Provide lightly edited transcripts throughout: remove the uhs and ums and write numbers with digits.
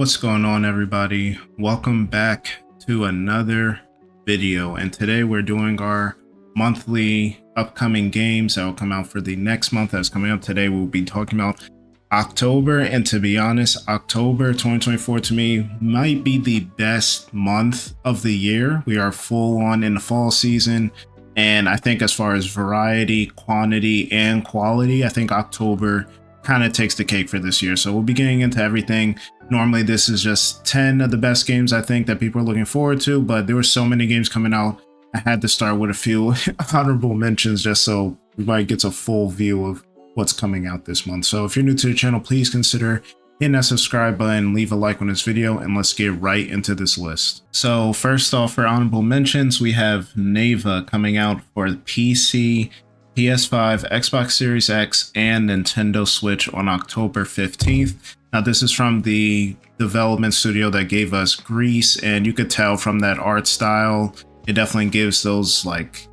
What's going on, everybody? Welcome back to another video, and today we're doing our monthly upcoming games that will come out for the next month that's coming up. Today we'll be talking about October, and to be honest, October 2024 to me might be the best month of the year. We are full on in the fall season, and I think as far as variety, quantity, and quality, I think October kind of takes the cake for this year. So we'll be getting into everything. Normally this is just 10 of the best games I think that people are looking forward to, but there were so many games coming out, I had to start with a few honorable mentions just so everybody gets a full view of what's coming out this month. So if you're new to the channel, please consider hitting that subscribe button, leave a like on this video, and let's get right into this list. So first off, for honorable mentions, we have Neva coming out for PC, PS5, Xbox Series X, and Nintendo Switch on October 15th. Now, this is from the development studio that gave us Grease, and you could tell from that art style, it definitely gives those like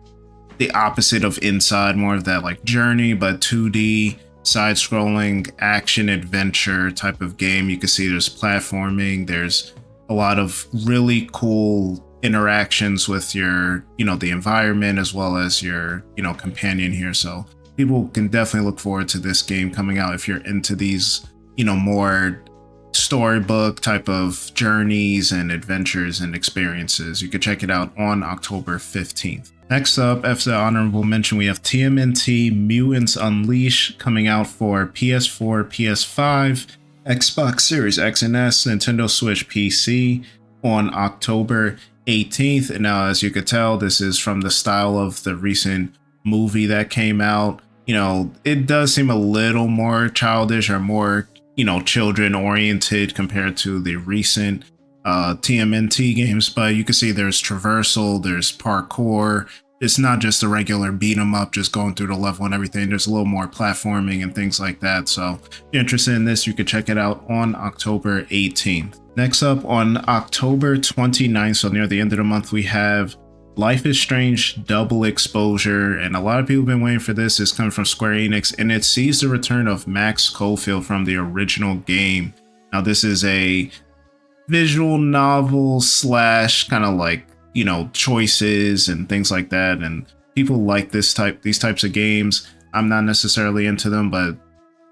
the opposite of Inside, more of that like Journey, but 2D, side-scrolling, action-adventure type of game. You can see there's platforming, there's a lot of really cool interactions with your, the environment as well as your, companion here. So people can definitely look forward to this game coming out if you're into these, more storybook type of journeys and adventures and experiences. You can check it out on October 15th. Next up, after the honorable mention, we have TMNT Mutants Unleashed coming out for PS4, PS5, Xbox Series X and S, Nintendo Switch, PC on October 18th. And now, as you could tell, this is from the style of the recent movie that came out. It does seem a little more childish or more, children oriented compared to the recent TMNT games, but you can see there's traversal, there's parkour. It's not just a regular beat 'em up, just going through the level and everything. There's a little more platforming and things like that. So if you're interested in this, you can check it out on October 18th. Next up, on October 29th, so near the end of the month, we have Life is Strange Double Exposure, and a lot of people have been waiting for this. It's coming from Square Enix, and it sees the return of Max Schofield from the original game. Now, this is a visual novel slash kind of like, choices and things like that, and people like these types of games. I'm not necessarily into them, but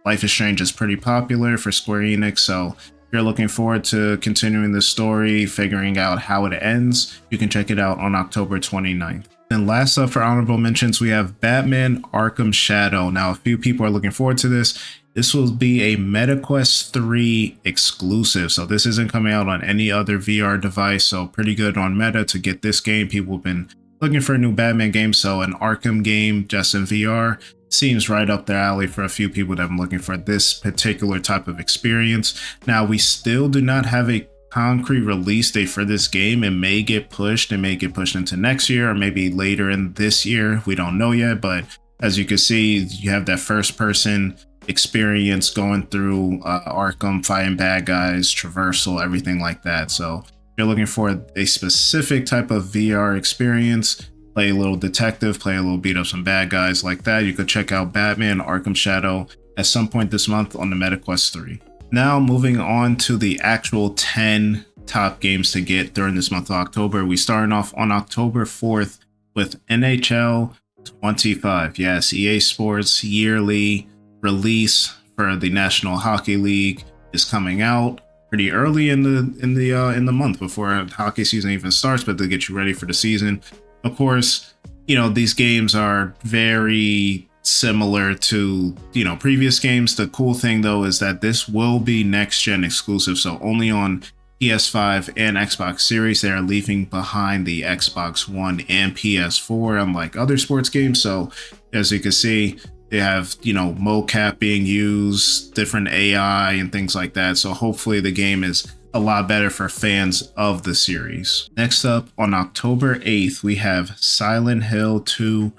Life is Strange is pretty popular for Square Enix, so if you're looking forward to continuing the story, figuring out how it ends, you can check it out on October 29th. And last up for honorable mentions, we have Batman Arkham Shadow. Now, a few people are looking forward to this. This will be a MetaQuest 3 exclusive, so this isn't coming out on any other VR device, so pretty good on Meta to get this game. People have been looking for a new Batman game, so an Arkham game just in VR seems right up their alley for a few people that have been looking for this particular type of experience. Now, we still do not have a concrete release date for this game. It may get pushed. It may get pushed into next year or maybe later in this year. We don't know yet, but as you can see, you have that first person experience going through Arkham, fighting bad guys, traversal, everything like that. So if you're looking for a specific type of VR experience, play a little detective, play a little beat up some bad guys like that, you could check out Batman Arkham Shadow at some point this month on the MetaQuest 3. Now, moving on to the actual 10 top games to get during this month of October. We starting off on October 4th with NHL 25. Yes, EA Sports yearly release for the National Hockey League is coming out pretty early in the month before hockey season even starts, but to get you ready for the season. Of course, these games are very similar to, previous games. The cool thing though is that this will be next gen exclusive, so only on PS5 and Xbox Series. They are leaving behind the Xbox One and PS4, unlike other sports games. So as you can see, they have, mocap being used, different AI and things like that. So hopefully the game is a lot better for fans of the series. Next up, on October 8th, we have Silent Hill 2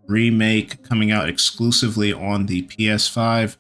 Remake coming out exclusively on the PS5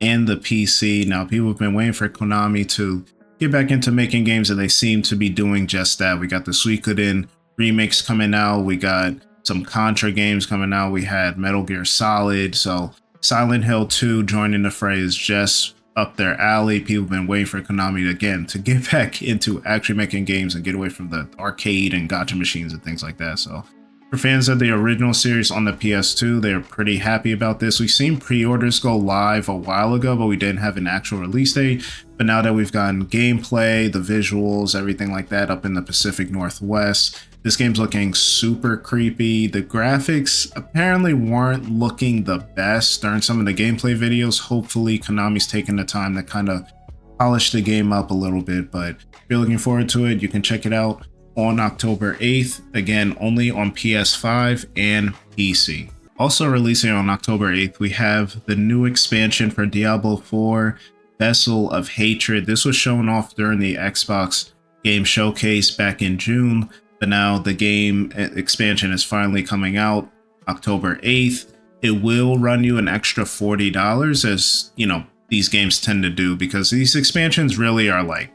and the PC. Now, people have been waiting for Konami to get back into making games, and they seem to be doing just that. We got the Suikoden remakes coming out. We got some Contra games coming out. We had Metal Gear Solid. So Silent Hill 2 joining the fray is just up their alley. People have been waiting for Konami again to get back into actually making games and get away from the arcade and gacha machines and things like that. So for fans of the original series on the PS2, they're pretty happy about this. We've seen pre-orders go live a while ago, but we didn't have an actual release date. But now that we've gotten gameplay, the visuals, everything like that up in the Pacific Northwest, this game's looking super creepy. The graphics apparently weren't looking the best during some of the gameplay videos. Hopefully Konami's taking the time to kind of polish the game up a little bit, but if you're looking forward to it, you can check it out on October 8th, again only on PS5 and PC. Also releasing on October 8th, we have the new expansion for Diablo 4, Vessel of Hatred. This was shown off during the Xbox Game Showcase back in June, but now the game expansion is finally coming out October 8th. It will run you an extra $40, as you know these games tend to do, because these expansions really are like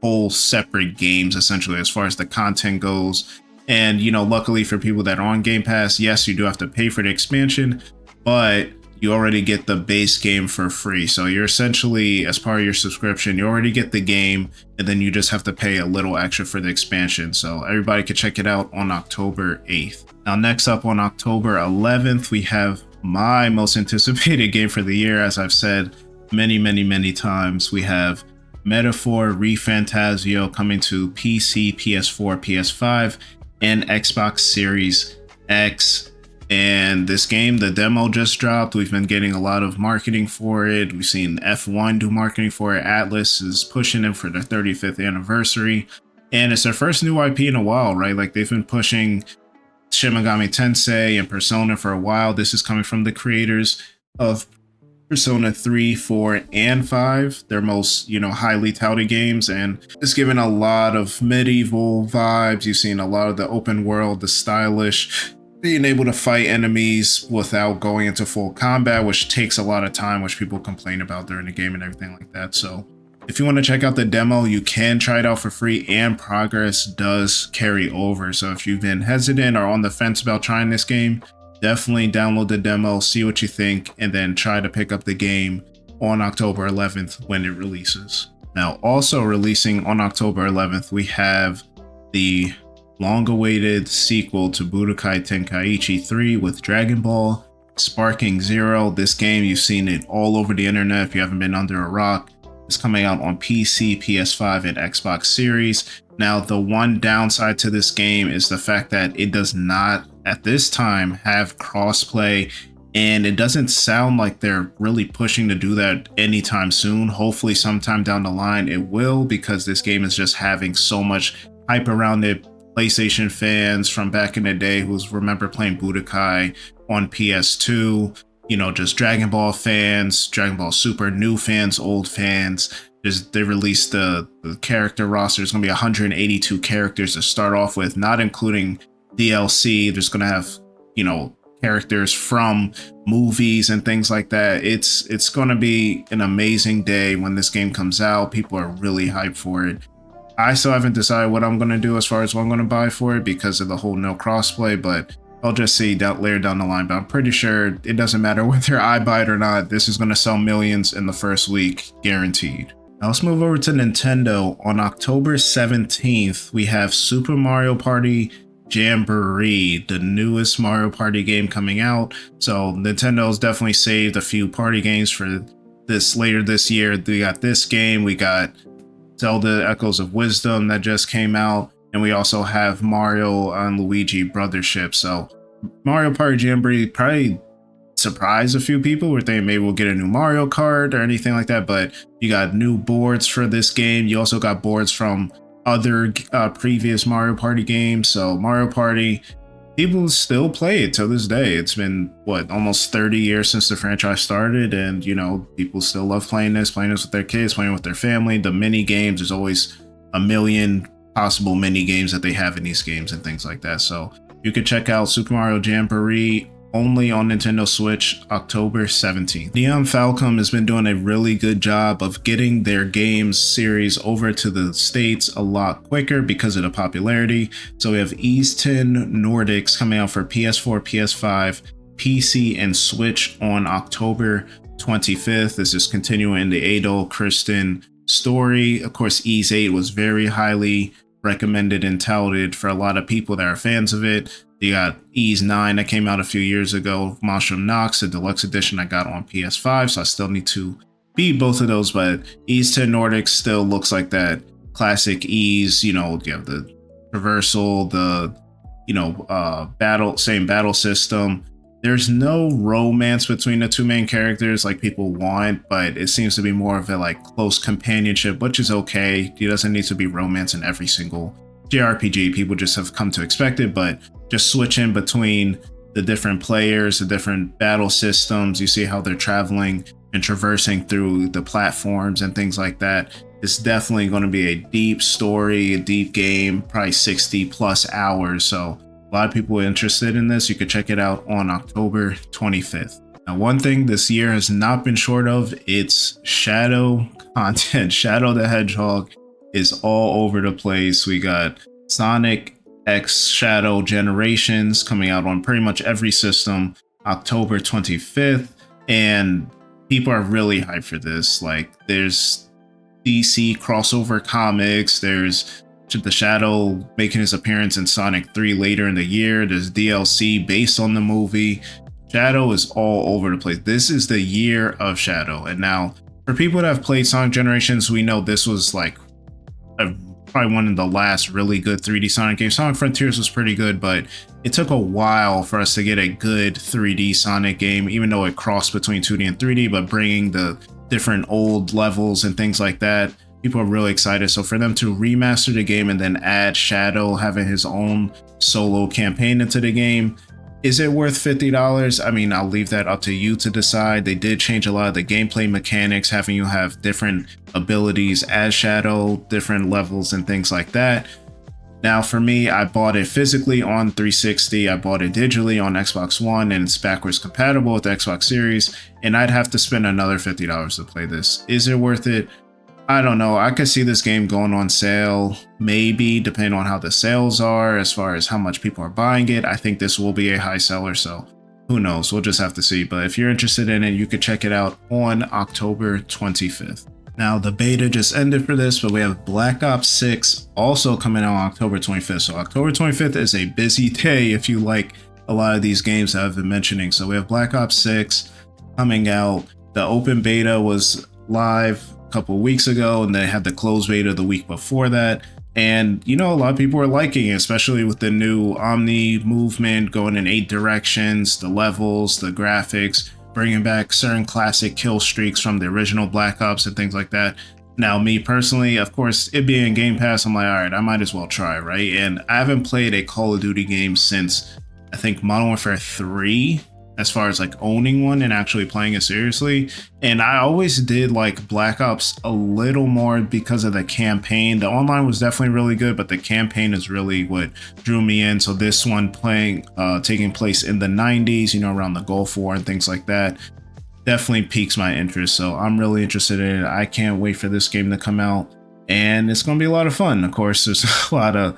whole separate games essentially as far as the content goes. And you know, luckily for people that are on Game Pass, yes, you do have to pay for the expansion, but you already get the base game for free. So you're essentially, as part of your subscription, you already get the game, and then you just have to pay a little extra for the expansion. So everybody can check it out on October 8th. Now next up on October 11th, we have my most anticipated game for the year. As I've said many times, we have Metaphor ReFantazio coming to PC, PS4, PS5, and Xbox Series X. And this game, the demo just dropped. We've been getting a lot of marketing for it. We've seen F1 do marketing for it. Atlas is pushing it for their 35th anniversary. And it's their first new IP in a while, right? Like they've been pushing Shin Megami Tensei and Persona for a while. This is coming from the creators of Persona 3, 4, and 5, their most, highly touted games, and it's given a lot of medieval vibes. You've seen a lot of the open world, the stylish, being able to fight enemies without going into full combat, which takes a lot of time, which people complain about during the game and everything like that. So if you want to check out the demo, you can try it out for free, and progress does carry over. So if you've been hesitant or on the fence about trying this game, definitely download the demo, see what you think, and then try to pick up the game on October 11th when it releases. Now, also releasing on October 11th, we have the long-awaited sequel to Budokai Tenkaichi 3 with Dragon Ball, Sparking Zero. This game, you've seen it all over the internet if you haven't been under a rock. It's coming out on PC, PS5, and Xbox Series. Now, the one downside to this game is the fact that it does not, at this time, have crossplay, and it doesn't sound like they're really pushing to do that anytime soon. Hopefully sometime down the line it will, because this game is just having so much hype around it. PlayStation fans from back in the day who remember playing Budokai on PS2, just Dragon Ball fans, Dragon Ball Super, new fans, old fans. They released the character roster. There's going to be 182 characters to start off with, not including DLC. There's going to have, characters from movies and things like that. It's going to be an amazing day when this game comes out. People are really hyped for it. I still haven't decided what I'm going to do as far as what I'm going to buy for it because of the whole no crossplay, but I'll just see later down the line. But I'm pretty sure it doesn't matter whether I buy it or not. This is going to sell millions in the first week, guaranteed. Now let's move over to Nintendo. On October 17th, we have Super Mario Party Jamboree, the newest Mario Party game coming out. So Nintendo's definitely saved a few party games for this later this year. We got this game, we got Zelda Echoes of Wisdom that just came out, and we also have Mario and Luigi Brothership. So Mario Party Jamboree probably surprise a few people. We're thinking maybe we'll get a new Mario Kart or anything like that, but you got new boards for this game. You also got boards from other previous Mario Party games. So Mario Party, people still play it to this day. It's been almost 30 years since the franchise started, and people still love playing this with their kids, playing with their family. The mini games, there's always a million possible mini games that they have in these games and things like that. So you can check out Super Mario Jamboree only on Nintendo Switch October 17th. Neon Falcom has been doing a really good job of getting their games series over to the States a lot quicker because of the popularity. So we have Easton Nordics coming out for PS4, PS5, PC, and Switch on October 25th. This is continuing the Adol Kristen story. Of course, Ys 8 was very highly recommended and touted for a lot of people that are fans of it. You got Ys 9 that came out a few years ago, Monstrum Nox, the deluxe edition I got on PS5, so I still need to beat both of those, but Ys 10 Nordics still looks like that classic Ys, you know, you have the traversal, the, you know, same battle system. There's no romance between the two main characters like people want, but it seems to be more of a like close companionship, which is okay. It doesn't need to be romance in every single JRPG. People just have come to expect it, but just switching between the different players, the different battle systems, you see how they're traveling and traversing through the platforms and things like that. It's definitely going to be a deep story, a deep game, probably 60 plus hours. So a lot of people are interested in this. You could check it out on October 25th. Now, one thing this year has not been short of, it's Shadow content. Shadow the Hedgehog is all over the place. We got Sonic X Shadow Generations coming out on pretty much every system October 25th. And people are really hyped for this. Like, there's DC crossover comics, there's the Shadow making his appearance in Sonic 3 later in the year, there's DLC based on the movie. Shadow is all over the place. This is the year of Shadow. And now, for people that have played Sonic Generations, we know this was like probably one of the last really good 3D Sonic games. Sonic Frontiers was pretty good, but it took a while for us to get a good 3D Sonic game, even though it crossed between 2D and 3D, but bringing the different old levels and things like that, people are really excited. So for them to remaster the game and then add Shadow having his own solo campaign into the game, is it worth $50? I mean, I'll leave that up to you to decide. They did change a lot of the gameplay mechanics, having you have different abilities as Shadow, different levels and things like that. Now for me, I bought it physically on 360, I bought it digitally on Xbox One, and it's backwards compatible with the Xbox Series, and I'd have to spend another $50 to play this. Is it worth it? I don't know. I could see this game going on sale, maybe, depending on how the sales are, as far as how much people are buying it. I think this will be a high seller, so who knows? We'll just have to see. But if you're interested in it, you could check it out on October 25th. Now, the beta just ended for this, but we have Black Ops 6 also coming out on October 25th. So October 25th is a busy day if you like a lot of these games that I've been mentioning. So we have Black Ops 6 coming out. The open beta was live a couple of weeks ago, and they had the closed beta the week before that. And, you know, a lot of people are liking it, especially with the new Omni movement going in 8 directions, the levels, the graphics, bringing back certain classic kill streaks from the original Black Ops and things like that. Now, me personally, of course, it being Game Pass, I'm like, all right, I might as well try, right? And I haven't played a Call of Duty game since, I think, Modern Warfare 3, as far as like owning one and actually playing it seriously. And I always did like Black Ops a little more because of the campaign. The online was definitely really good, but the campaign is really what drew me in. So this one taking place in the 90s, you know, around the Gulf War and things like that, definitely piques my interest. So I'm really interested in it. I can't wait for this game to come out, and it's going to be a lot of fun. Of course, there's a lot of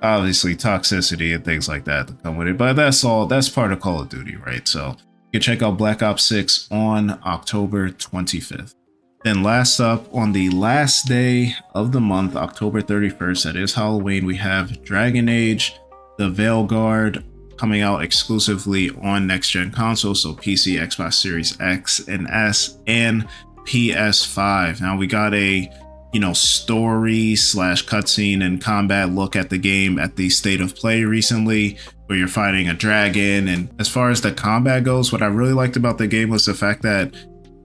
obviously toxicity and things like that to come with it, but that's part of Call of Duty, right? So you can check out Black Ops 6 on October 25th. Then last up, on the last day of the month, October 31st, that is Halloween, we have Dragon Age, the Veilguard, coming out exclusively on next-gen consoles, so PC, Xbox Series X and S, and PS5. Now we got a story / cutscene and combat look at the game at the State of Play recently, where you're fighting a dragon. And as far as the combat goes, what I really liked about the game was the fact that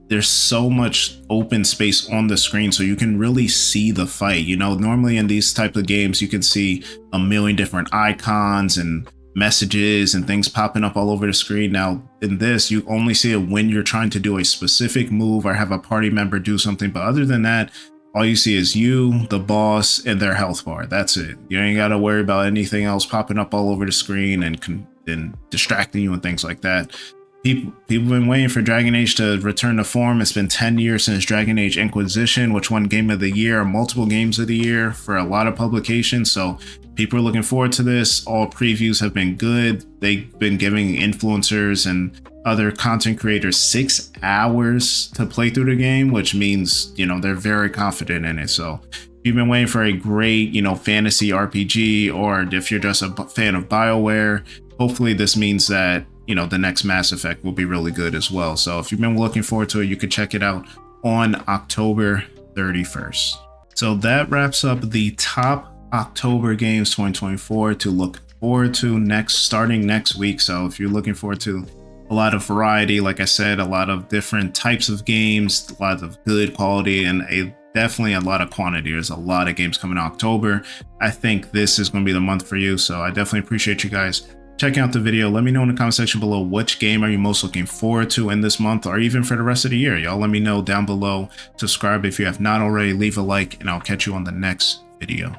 there's so much open space on the screen, so you can really see the fight. You know, normally in these types of games, you can see a million different icons and messages and things popping up all over the screen. Now in this, you only see it when you're trying to do a specific move or have a party member do something, but other than that, all you see is you, the boss, and their health bar. That's it. You ain't got to worry about anything else popping up all over the screen and distracting you and things like that. People have been waiting for Dragon Age to return to form. It's been 10 years since Dragon Age Inquisition, which won Game of the Year, multiple Games of the Year for a lot of publications. So people are looking forward to this. All previews have been good. They've been giving influencers and other content creators 6 hours to play through the game, which means, you know, they're very confident in it. So if you've been waiting for a great, you know, fantasy RPG, or if you're just a fan of BioWare, hopefully this means that, you know, the next Mass Effect will be really good as well. So if you've been looking forward to it, you could check it out on October 31st. So that wraps up the top October games 2024 to look forward to starting next week. So if you're looking forward to a lot of variety, like I said, a lot of different types of games, a lot of good quality, and definitely a lot of quantity. There's a lot of games coming in October. I think this is going to be the month for you. So I definitely appreciate you guys checking out the video. Let me know in the comment section below, which game are you most looking forward to in this month, or even for the rest of the year. Y'all let me know down below. Subscribe if you have not already, leave a like, and I'll catch you on the next video.